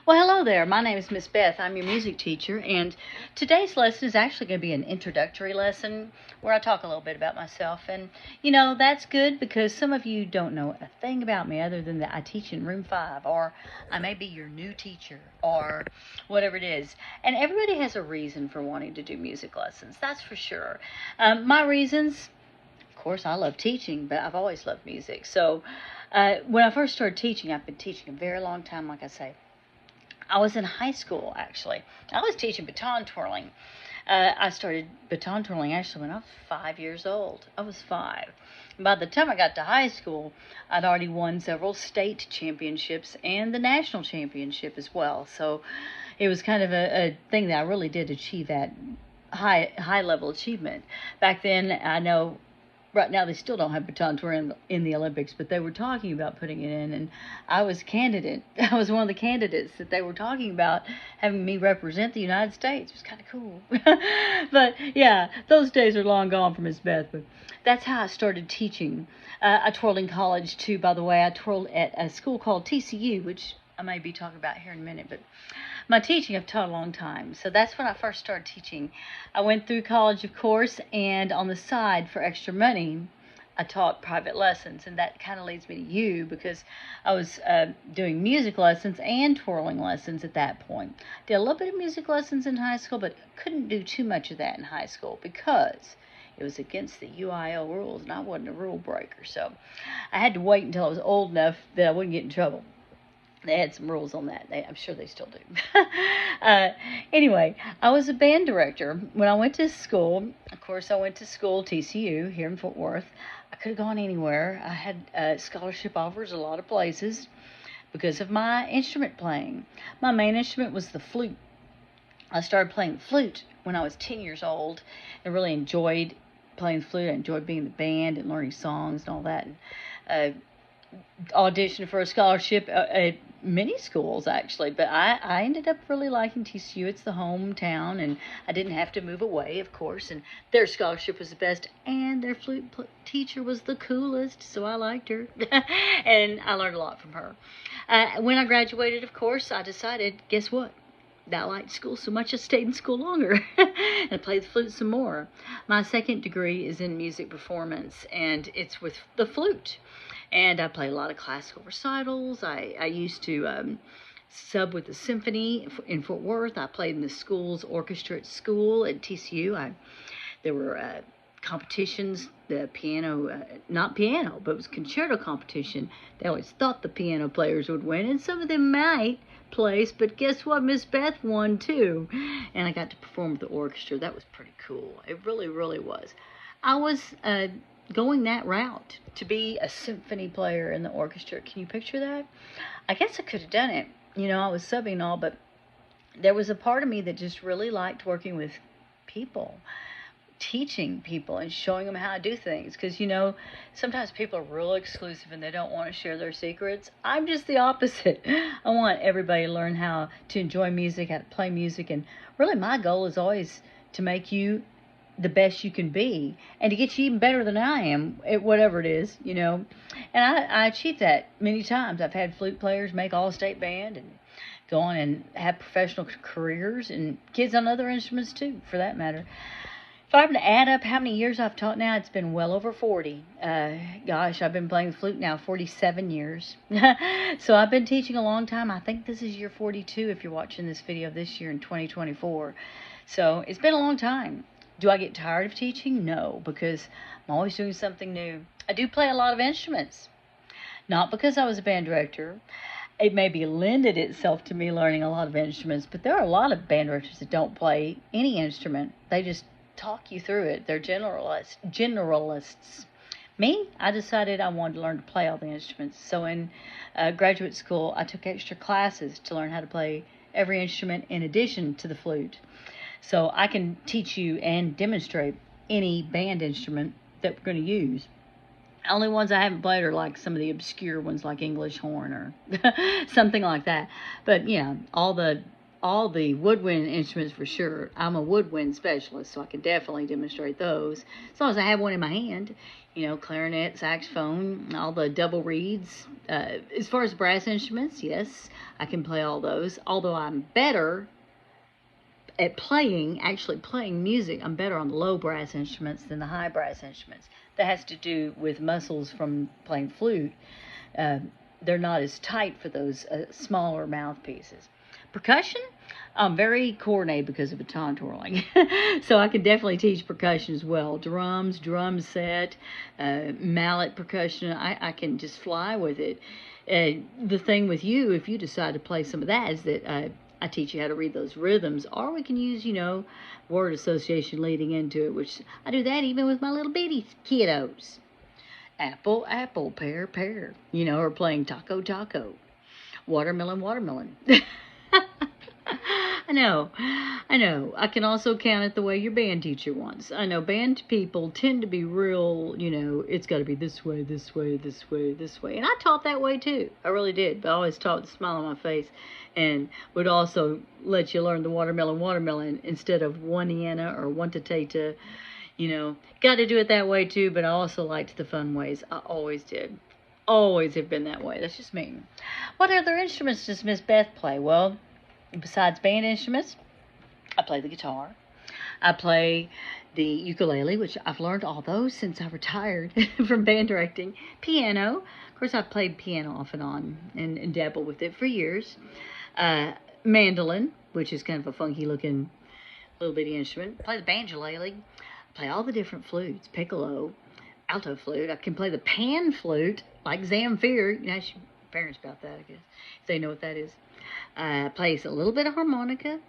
Well, hello there. My name is Miss Beth. I'm your music teacher, and today's lesson is actually going to be an introductory lesson where I talk a little bit about myself. And, that's good because some of you don't know a thing about me other than that I teach in room 5, or I may be your new teacher, or whatever it is. And everybody has a reason for wanting to do music lessons, that's for sure. My reasons, of course, I love teaching, but I've always loved music. So when I first started teaching, I've been teaching a very long time, like I say. I was in high school, actually. I was teaching baton twirling. I started baton twirling actually when I was 5 years old. I was 5. By the time I got to high school, I'd already won several state championships and the national championship as well. So it was kind of a thing that I really did achieve that high level achievement. Back then, I know right now they still don't have baton twirling in the Olympics, but they were talking about putting it in, and I was candidate. I was one of the candidates that they were talking about having me represent the United States. It was kind of cool. But yeah, those days are long gone for Miss Beth, but that's how I started teaching. I twirled in college too, by the way. I twirled at a school called TCU, which I may be talking about here in a minute, but my teaching I've taught a long time. So that's when I first started teaching. I went through college, of course, and on the side for extra money, I taught private lessons, and that kind of leads me to you because I was doing music lessons and twirling lessons at that point. Did a little bit of music lessons in high school, but couldn't do too much of that in high school because it was against the UIL rules, and I wasn't a rule breaker. So I had to wait until I was old enough that I wouldn't get in trouble. They had some rules on that. I'm sure they still do. Anyway, I was a band director. When I went to school, of course, I went to school, TCU, here in Fort Worth. I could have gone anywhere. I had scholarship offers a lot of places because of my instrument playing. My main instrument was the flute. I started playing the flute when I was 10 years old and really enjoyed playing the flute. I enjoyed being in the band and learning songs and all that. And, auditioned for a scholarship at many schools actually, but I ended up really liking TCU. It's the hometown, and I didn't have to move away, of course, and their scholarship was the best, and their flute teacher was the coolest, so I liked her. And I learned a lot from her. When I graduated, of course, I decided, guess what? I liked school so much I stayed in school longer and I played the flute some more. My second degree is in music performance, and it's with the flute. And I play a lot of classical recitals. I used to sub with the symphony in Fort Worth. I played in the school's orchestra at school at TCU. There were competitions, the piano, not piano, but it was concerto competition. They always thought the piano players would win, and some of them might place, but guess what? Miss Beth won too. And I got to perform with the orchestra. That was pretty cool. It really, really was. I was going that route to be a symphony player in the orchestra. Can you picture that? I guess I could have done it. I was subbing and all, but there was a part of me that just really liked working with people, teaching people and showing them how to do things, because sometimes people are real exclusive and they don't want to share their secrets. I'm just the opposite. I want everybody to learn how to enjoy music, how to play music, and really my goal is always to make you the best you can be and to get you even better than I am at whatever it is, and I achieved that many times. I've had flute players make all-state band and go on and have professional careers, and kids on other instruments too, for that matter. If I'm to add up how many years I've taught now, it's been well over 40. Gosh, I've been playing the flute now 47 years. So I've been teaching a long time. I think this is year 42 if you're watching this video this year in 2024. So it's been a long time. Do I get tired of teaching? No, because I'm always doing something new. I do play a lot of instruments. Not because I was a band director. It maybe lended itself to me learning a lot of instruments, but there are a lot of band directors that don't play any instrument. They just talk you through it. They're generalists. Me, I decided I wanted to learn to play all the instruments. So in graduate school, I took extra classes to learn how to play every instrument in addition to the flute. So I can teach you and demonstrate any band instrument that we're going to use. Only ones I haven't played are like some of the obscure ones like English horn or something like that. But all the woodwind instruments for sure. I'm a woodwind specialist, so I can definitely demonstrate those as long as I have one in my hand. clarinet, saxophone, all the double reeds. As far as brass instruments, yes, I can play all those. Although I'm better at actually playing music, I'm better on the low brass instruments than the high brass instruments. That has to do with muscles from playing flute. Uh, they're not as tight for those smaller mouthpieces. Percussion, I'm very coordinated because of baton twirling. So I can definitely teach percussion as well. Drums, drum set, mallet percussion, I can just fly with it. The thing with you, if you decide to play some of that, is that I teach you how to read those rhythms, or we can use, word association leading into it, which I do that even with my little bitty kiddos. Apple, apple, pear, pear, or playing taco, taco, watermelon, watermelon. I know. I can also count it the way your band teacher wants. I know band people tend to be real, it's got to be this way, this way, this way, this way. And I taught that way too. I really did. But I always taught with a smile on my face, and would also let you learn the watermelon, watermelon instead of one iana or one tatata. Got to do it that way too. But I also liked the fun ways. I always did. Always have been that way. That's just me. What other instruments does Miss Beth play? Well, besides band instruments, I play the guitar. I play the ukulele, which I've learned all those since I retired from band directing. Piano. Of course, I've played piano off and on and dabbled with it for years. Mandolin, which is kind of a funky looking little bitty instrument. Play the banjolele. Play all the different flutes. Piccolo, alto flute. I can play the pan flute, like Zamfir. Ask your parents about that, I guess, if they know what that is. Plays a little bit of harmonica.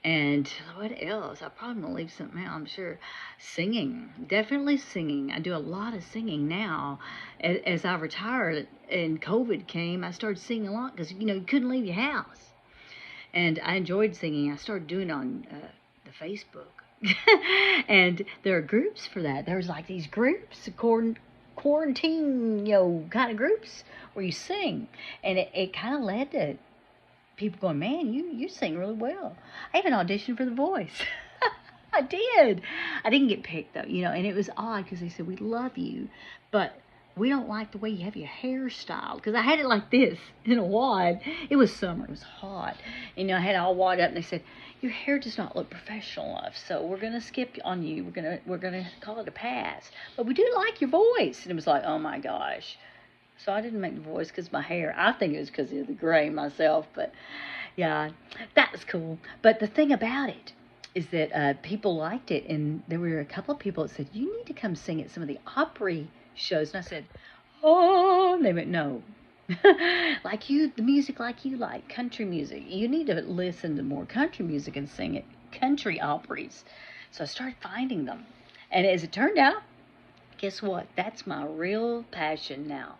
And what else? I probably going to leave something out, I'm sure. Singing. Definitely singing. I do a lot of singing now. As I retired and COVID came, I started singing a lot because, you couldn't leave your house. And I enjoyed singing. I started doing it on the Facebook. And there are groups for that. There's like these groups, quarantine, kind of groups where you sing. And it kind of led to people going, man, you sing really well. I even auditioned for The Voice. I did. I didn't get picked, though, and it was odd because they said, we love you, but we don't like the way you have your hair styled. Because I had it like this in a wad. It was summer. It was hot. I had it all wadded up, and they said, your hair does not look professional enough, so we're going to skip on you. We're gonna call it a pass. But we do like your voice. And it was like, oh, my gosh. So I didn't make The Voice because of my hair. I think it was because of the gray myself. But, yeah, that was cool. But the thing about it is that people liked it. And there were a couple of people that said, you need to come sing at some of the Opry shows. And I said, oh. And they went, no. Like you, the music like you like, country music. You need to listen to more country music and sing at country Opries. So I started finding them. And as it turned out, guess what? That's my real passion now.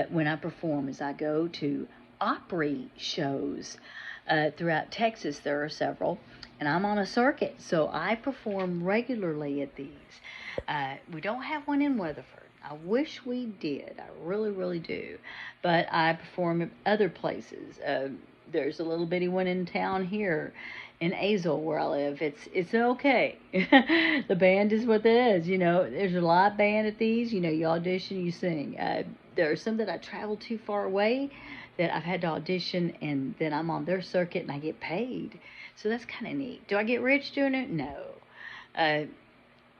When I perform, is I go to Opry shows throughout Texas. There are several, and I'm on a circuit, so I perform regularly at these. We don't have one in Weatherford. I wish we did. I really, really do. But I perform at other places. There's a little bitty one in town here in Azle where I live. It's okay. The band is what it is. There's a live band at these. You audition, you sing. There are some that I travel too far away that I've had to audition, and then I'm on their circuit and I get paid. So that's kind of neat. Do I get rich doing it? No.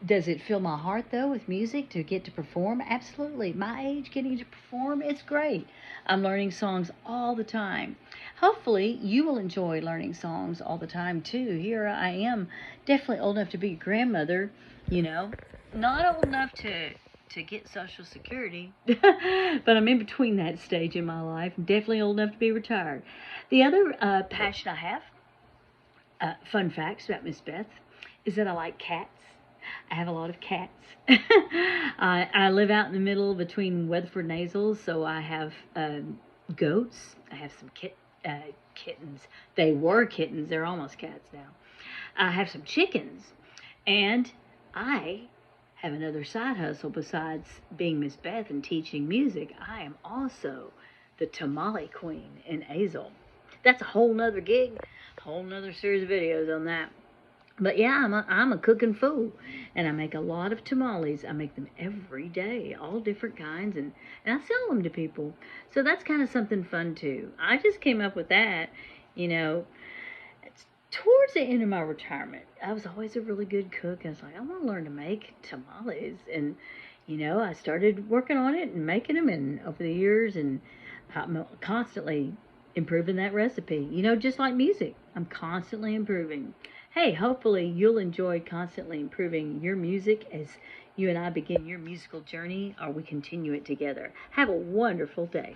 Does it fill my heart, though, with music to get to perform? Absolutely. My age, getting to perform, it's great. I'm learning songs all the time. Hopefully, you will enjoy learning songs all the time, too. Here I am, definitely old enough to be a grandmother, Not old enough to get Social Security, but I'm in between that stage in my life. Definitely old enough to be retired. The other passion I have, fun facts about Miss Beth, is that I like cats. I have a lot of cats. I live out in the middle between Weatherford and Azle, so I have goats. I have some kittens. They were kittens. They're almost cats now. I have some chickens. And I have another side hustle besides being Miss Beth and teaching music. I am also the tamale queen in Azle. That's a whole nother gig, a whole nother series of videos on that. But yeah, I'm a cooking fool, and I make a lot of tamales. I make them every day, all different kinds, and I sell them to people. So that's kind of something fun too. I just came up with that, you know, it's towards the end of my retirement. I was always a really good cook. I was like, I want to learn to make tamales, and I started working on it and making them, and over the years, and I'm constantly improving that recipe. Just like music, I'm constantly improving. Hey, hopefully you'll enjoy constantly improving your music as you and I begin your musical journey, or we continue it together. Have a wonderful day.